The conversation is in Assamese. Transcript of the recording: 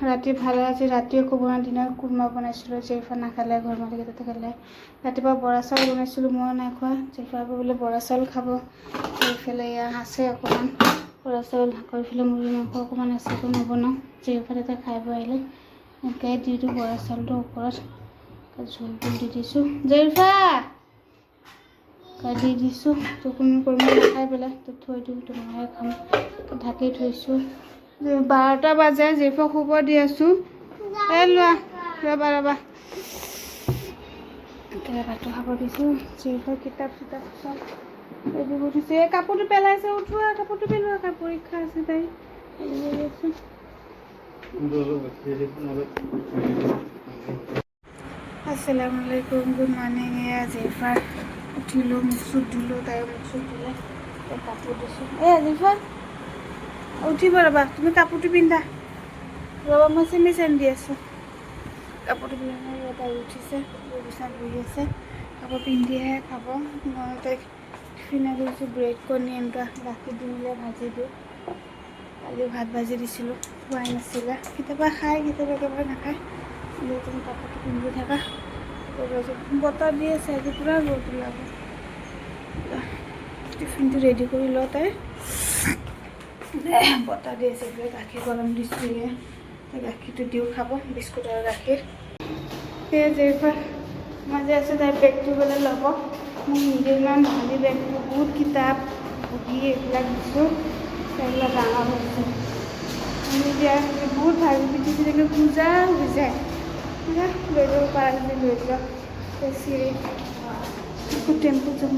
ৰাতি ভালে আজি ৰাতিও একো বনোৱা দিনত কুৰমা বনাইছিলোঁ জেৰিফা নাখালে ঘৰ মালিকেইটাতে খালে ৰাতিপুৱা বৰা চাউল বনাইছিলোঁ মই নাই খোৱা জেৰিফা বোলে বৰা চাউল খাব এইফালে এয়া আছে অকণমান বৰা চাউল আকৌ এইফালে মুৰ্গী মাংস অকণমান আছে একো নবনাওঁ জেৰিফা তাতে খাই বৈ আহিলে এনেকৈ দি দিওঁ বৰা চাউলটোৰ ওপৰত জোল দি দিছোঁ জেৰিফা দি দিছোঁ তো কোনো কুৰমা নাখাই পেলাই তো থৈ দিওঁ তোমাৰে খাম ঢাকি থৈছোঁ 12টা বাজে জেৰিফাক শুব দি আছোঁ এই লোৱা ৰ'বা এতিয়া ভাতটো খাব দিছোঁ জেৰিফাৰ কিতাপ চিতাপ চব ৰেডি কৰি দিছোঁ এই কাপোৰটো পেলাইছে উঠোৱা কাপোৰটো পেলোৱা পৰীক্ষা আছে তাই আসসালামু আলাইকুম গুড মৰ্ণিং এয়া জেৰিফাৰ উঠিলোঁ মুখ চুখ ধুলোঁ তাই মুখ চুখ ধুলে কাপোৰ দিছোঁ জেৰিফা উঠিব ৰ'বা তুমি কাপোৰটো পিন্ধা ৰ'বা মই চেমি দি আছোঁ কাপোৰটো পিন্ধি তাই উঠিছে বিচনাত বহি আছে কাপোৰ পিন্ধিহে খাব মই তাইক টিফিনে দিছোঁ ব্ৰেড কণী এনেকুৱা গাখীৰ দি মিলাই ভাজি দিওঁ কালি ভাত ভাজি দিছিলোঁ খোৱাই নাছিলে কেতিয়াবা খায় কেতিয়াবা একেবাৰে নাখায় তুমি কাপোৰটো পিন্ধি থাকা বতাহ দি আছে আজি পূৰা ৰ'দ ওলাব টিফিনটো ৰেডি কৰি লওঁ তাই বতাহ দি আছে গাখীৰ গৰম দিছোঁ গাখীৰটো দিওঁ খাব বিস্কুট আৰু গাখীৰ সেয়া জেৰিফা মাজে আছে তাই বেগটো বোলে ল'ব মোক নিজে ইমান ভালি বেগটো বহুত কিতাপ বহি এইবিলাক দিছোঁ এইবিলাক ডাঙৰ হৈছে আমি এতিয়া বহুত ভাবি পিঠি তেনেকৈ পূজা হৈ যায় লৈ যাব পাৰা যদি লৈ যোৱা চিৰি আকৌ টেম্পুত যাম